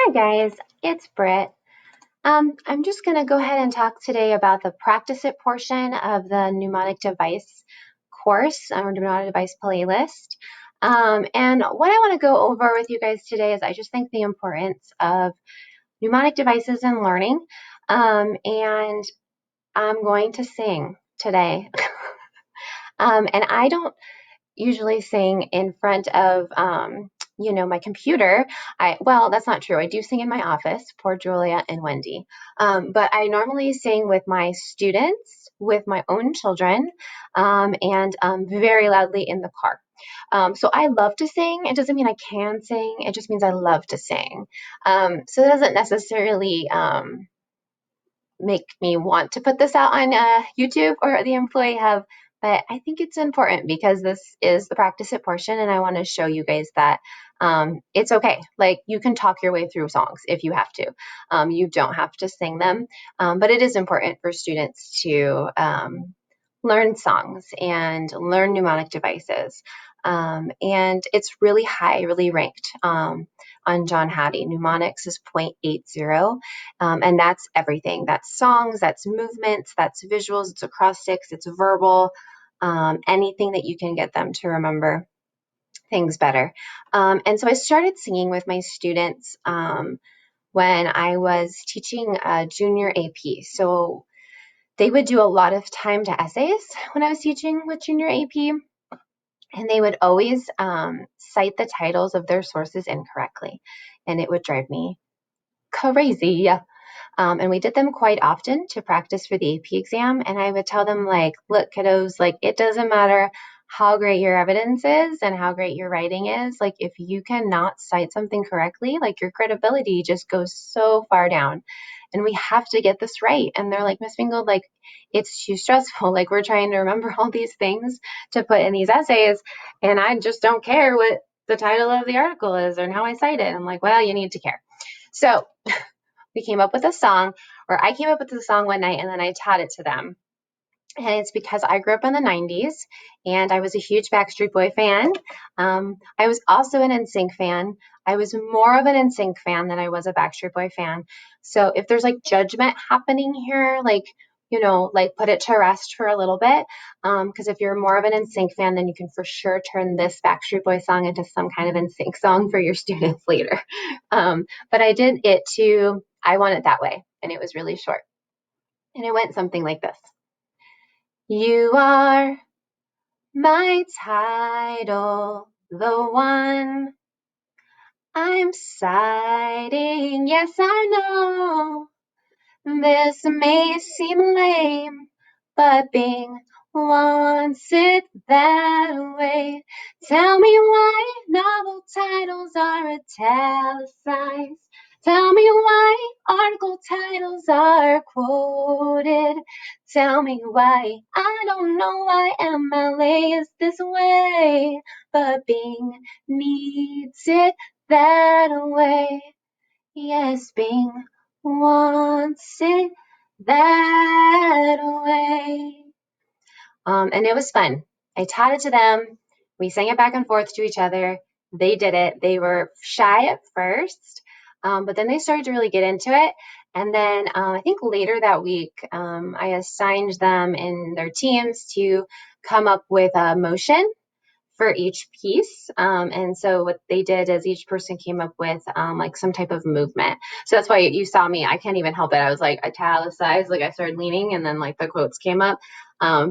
Hi guys, it's Britt. I'm just going to go ahead and talk today about the practice it portion of the mnemonic device course, or mnemonic device playlist. And what I want to go over with you guys today is I just think the importance of mnemonic devices in learning. And I'm going to sing today. And I don't usually sing in front of my computer. Well, that's not true. I do sing in my office, poor Julia and Wendy. But I normally sing with my students, with my own children, and very loudly in the car. So I love to sing. It doesn't mean I can sing. It just means I love to sing. So it doesn't necessarily make me want to put this out on YouTube or the Employee Hub, but I think it's important because this is the practice it portion, and I want to show you guys that it's okay. Like, you can talk your way through songs if you have to. You don't have to sing them, but it is important for students to learn songs and learn mnemonic devices. And it's really high, really ranked on John Hattie. Mnemonics is 0.80, and that's everything. That's songs, that's movements, that's visuals, it's acrostics, it's verbal, anything that you can get them to remember things better. And so I started singing with my students when I was teaching junior AP. So they would do a lot of timed essays when I was teaching with junior AP, and they would always cite the titles of their sources incorrectly, and it would drive me crazy. And we did them quite often to practice for the AP exam. And I would tell them, like, look, kiddos, like, it doesn't matter how great your evidence is and how great your writing is. Like, if you cannot cite something correctly, like, your credibility just goes so far down. And we have to get this right. And they're like, Miss Fingold, like, it's too stressful. Like, we're trying to remember all these things to put in these essays, and I just don't care what the title of the article is or how I cite it. I'm like, well, you need to care. So we came up with a song, or I came up with the song one night and then I taught it to them. And it's because I grew up in the 90s and I was a huge Backstreet Boy fan. I was also an NSYNC fan. I was more of an NSYNC fan than I was a Backstreet Boy fan. So if there's like judgment happening here, like, like, put it to rest for a little bit. Because if you're more of an NSYNC fan, then you can for sure turn this Backstreet Boy song into some kind of NSYNC song for your students later. But I did it to I Want It That Way, and it was really short. And it went something like this. You are my title, the one I'm citing. Yes, I know this may seem lame, but Bing wants it that way. Tell me why novel titles are italicized. Tell me why article titles are quoted. Tell me why I don't know why MLA is this way, but Bing needs it that way. Yes, Bing wants it that way. And it was fun. I taught it to them. We sang it back and forth to each other. They did it. They were shy at first, but then they started to really get into it. And then I think later that week, I assigned them in their teams to come up with a motion for each piece. And so what they did is each person came up with like some type of movement. So that's why you saw me. I can't even help it. I was like italicized, like I started leaning, and then like the quotes came up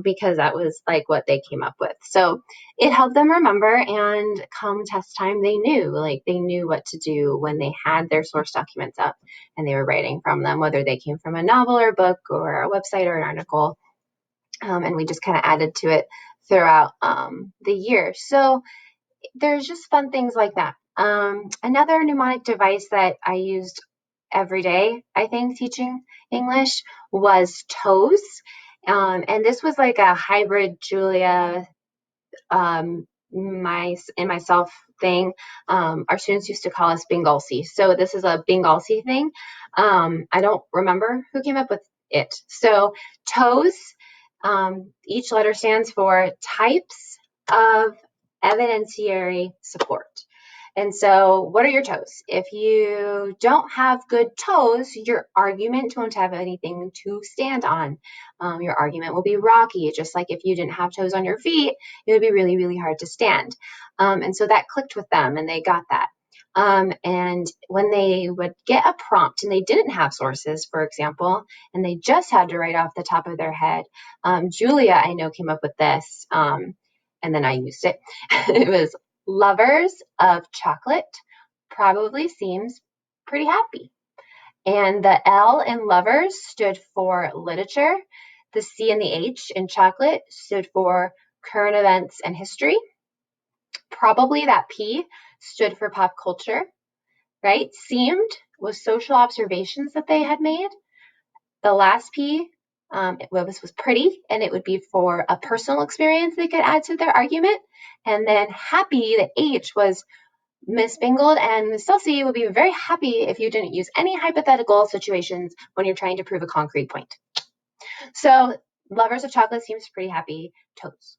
because that was like what they came up with. So it helped them remember, and come test time, they knew what to do when they had their source documents up and they were writing from them, whether they came from a novel or a book or a website or an article. And we just kind of added to it throughout the year. So there's just fun things like that. Another mnemonic device that I used every day, I think, teaching English was toes. And this was like a hybrid Julia, myself thing. Our students used to call us Bengalsi. So this is a Bengalsi thing. I don't remember who came up with it. So toes, each letter stands for types of evidentiary support. And so what are your toes? If you don't have good toes, your argument won't have anything to stand on. Your argument will be rocky, just like if you didn't have toes on your feet, it would be really, really hard to stand. And so that clicked with them and they got that. And when they would get a prompt and they didn't have sources, for example, and they just had to write off the top of their head, Julia, I know, came up with this, and then I used it. It was lovers of chocolate probably seems pretty happy. And the L in lovers stood for literature. The C and the H in chocolate stood for current events and history. Probably that P stood for pop culture, right? Seemed was social observations that they had made. The last P was pretty, and it would be for a personal experience they could add to their argument. And then happy, the H was Miss Bingled and Miss Celsi would be very happy if you didn't use any hypothetical situations when you're trying to prove a concrete point. So lovers of chocolate seems pretty happy. Toes.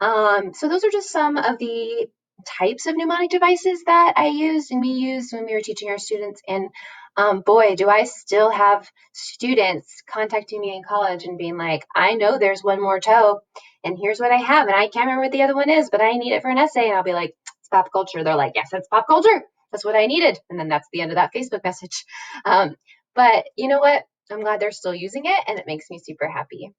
So those are just some of the types of mnemonic devices that I used and we used when we were teaching our students. And boy, do I still have students contacting me in college and being like, I know there's one more toe and here's what I have. And I can't remember what the other one is, but I need it for an essay. And I'll be like, it's pop culture. They're like, yes, it's pop culture. That's what I needed. And then that's the end of that Facebook message. But you know what? I'm glad they're still using it and it makes me super happy.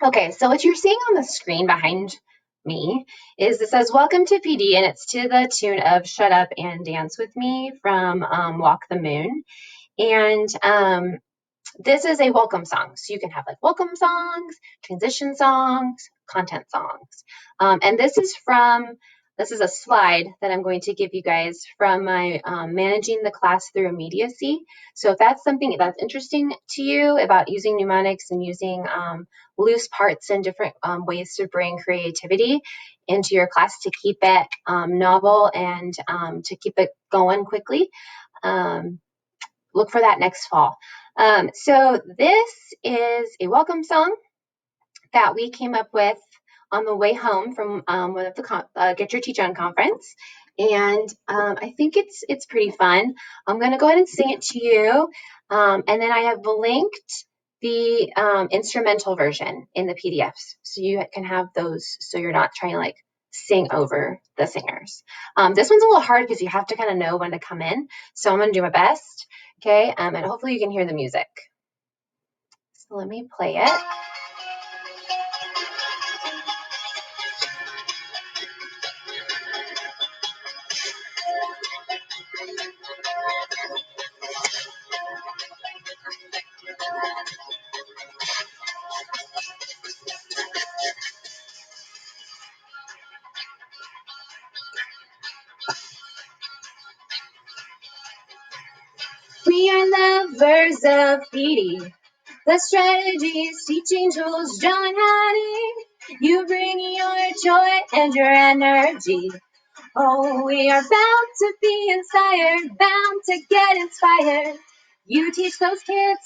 Okay, so what you're seeing on the screen behind me is it says welcome to PD and it's to the tune of Shut Up and Dance With Me from Walk the Moon. And this is a welcome song. So you can have like welcome songs, transition songs, content songs. And this is a slide that I'm going to give you guys from my Managing the Class Through Immediacy. So if that's something that's interesting to you about using mnemonics and using loose parts and different ways to bring creativity into your class to keep it novel and to keep it going quickly, look for that next fall. So this is a welcome song that we came up with on the way home from one of the Get Your Teach On conference. And I think it's pretty fun. I'm going to go ahead and sing it to you. And then I have linked the instrumental version in the PDFs. So you can have those so you're not trying to like sing over the singers. This one's a little hard because you have to kind of know when to come in. So I'm going to do my best. Okay. And hopefully you can hear the music. So let me play it. We are lovers of PD. The strategies, teaching tools, John Hattie. You bring your joy and your energy. Oh, we are bound to be inspired, bound to get inspired. You teach those kids.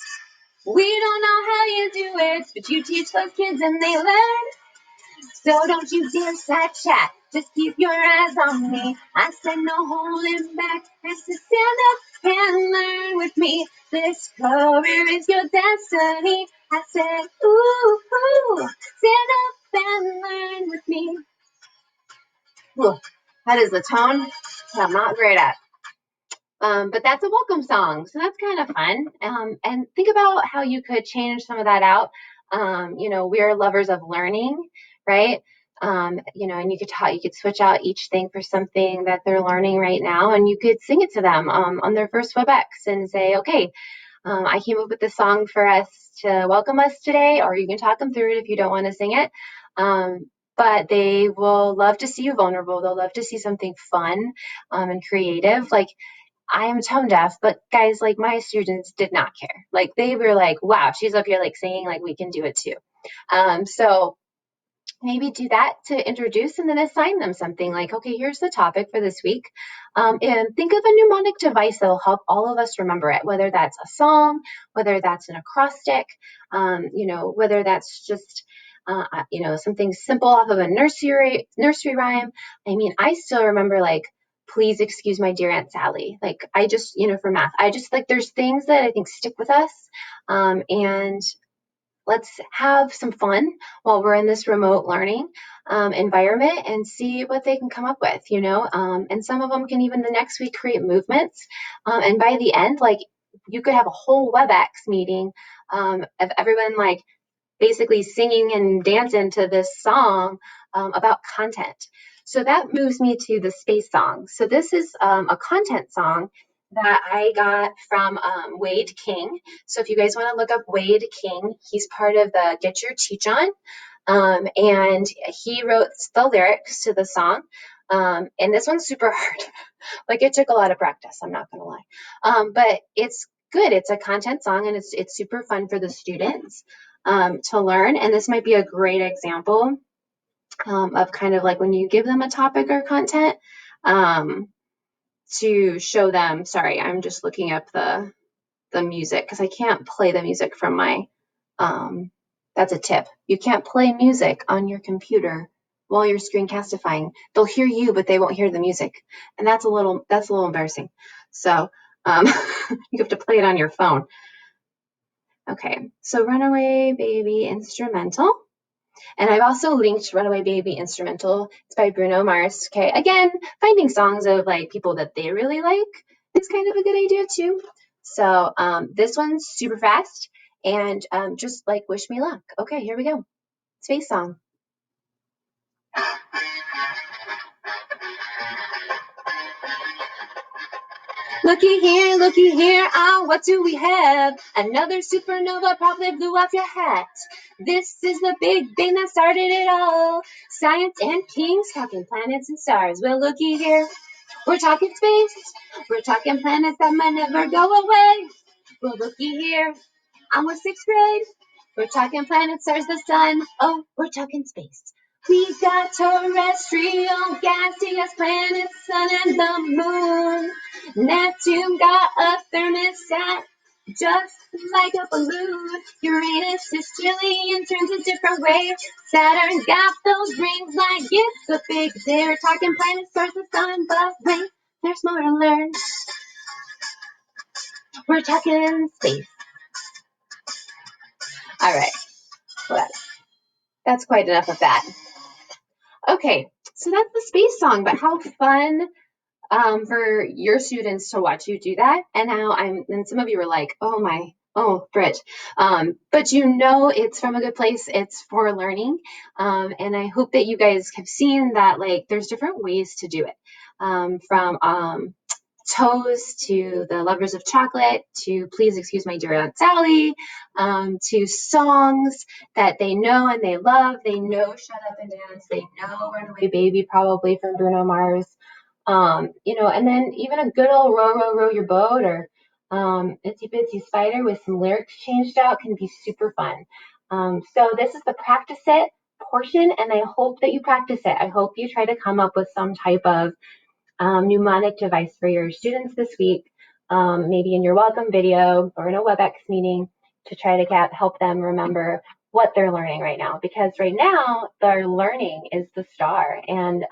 We don't know how you do it, but you teach those kids and they learn. So don't you dare side chat. Just keep your eyes on me. I said no holding back. Has to stand up and learn with me. This career is your destiny. I said, ooh, ooh, stand up and learn with me. Ooh, that is the tone that I'm not great at. But that's a welcome song, so that's kind of fun. And think about how you could change some of that out. We're lovers of learning, right? And you could switch out each thing for something that they're learning right now, and you could sing it to them on their first WebEx and say, okay, I came up with this song for us to welcome us today, or you can talk them through it if you don't want to sing it. But they will love to see you vulnerable. They'll love to see something fun and creative. Like, I am tone deaf, but guys, like my students did not care. Like they were like, wow, she's up here like singing, like we can do it too. So maybe do that to introduce and then assign them something like, okay, here's the topic for this week. And think of a mnemonic device that will help all of us remember it, whether that's a song, whether that's an acrostic, whether that's just something simple off of a nursery rhyme. I mean, I still remember like please excuse my dear Aunt Sally. Like I just, for math, I just like there's things that I think stick with us. And let's have some fun while we're in this remote learning environment and see what they can come up with, and some of them can even the next week create movements. And by the end, like you could have a whole WebEx meeting of everyone like basically singing and dancing to this song about content. So that moves me to the space song. So this is a content song that I got from Wade King. So if you guys want to look up Wade King, he's part of the Get Your Teach On. And he wrote the lyrics to the song. And this one's super hard. Like it took a lot of practice, I'm not going to lie. But it's good. It's a content song and it's super fun for the students to learn. And this might be a great example of kind of like when you give them a topic or content to show them. Sorry, I'm just looking up the music because I can't play the music from my, that's a tip. You can't play music on your computer while you're screencastifying. They'll hear you, but they won't hear the music. And that's a little embarrassing. So you have to play it on your phone. Okay, so Runaway Baby instrumental. And I've also linked Runaway Baby instrumental. It's by Bruno Mars. Okay, again, finding songs of like people that they really like is kind of a good idea too. So this one's super fast and just like wish me luck. Okay, here we go. Space song. Looky here, what do we have? Another supernova probably blew off your hat. This is the big bang that started it all. Science and kings talking planets and stars. Well, looky here, we're talking space. We're talking planets that might never go away. Well, looky here, I'm with 6th grade. We're talking planets, stars, the sun. Oh, we're talking space. We got terrestrial, gaseous planets, sun and the moon. Neptune got a thermostat, just like a balloon. Uranus is chilly and turns a different way. Saturn got those rings like it's a big day. We're talking planets, stars, the sun, but wait, there's more to learn. We're talking space. All right, well, that's quite enough of that. Okay, so that's the space song, but how fun for your students to watch you do that. And now and some of you are like, Britt. But it's from a good place. It's for learning. And I hope that you guys have seen that like there's different ways to do it. From toes to the lovers of chocolate to please excuse my dear Aunt Sally, to songs that they know and they love. They know Shut Up and Dance. They know Runaway Baby probably from Bruno Mars. And then even a good old row, row, row your boat or Itsy Bitsy Spider with some lyrics changed out can be super fun. So this is the practice it portion, and I hope that you practice it. I hope you try to come up with some type of mnemonic device for your students this week, maybe in your welcome video or in a WebEx meeting to try to help them remember what they're learning right now. Because right now, their learning is the star and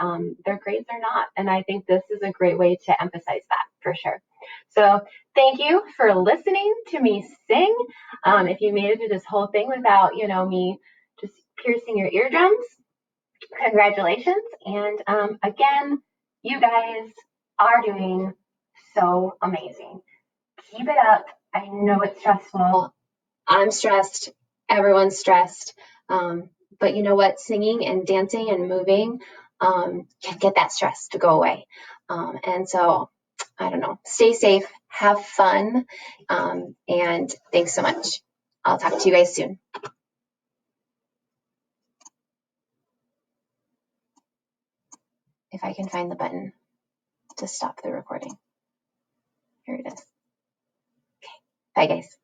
their grades are not. And I think this is a great way to emphasize that for sure. So thank you for listening to me sing. If you made it through this whole thing without, me just piercing your eardrums, congratulations. And again, you guys are doing so amazing. Keep it up. I know it's stressful. I'm stressed. Everyone's stressed. But you know what? Singing and dancing and moving can get that stress to go away. And so, I don't know. Stay safe. Have fun. And thanks so much. I'll talk to you guys soon. If I can find the button to stop the recording. Here it is. Okay. Bye, guys.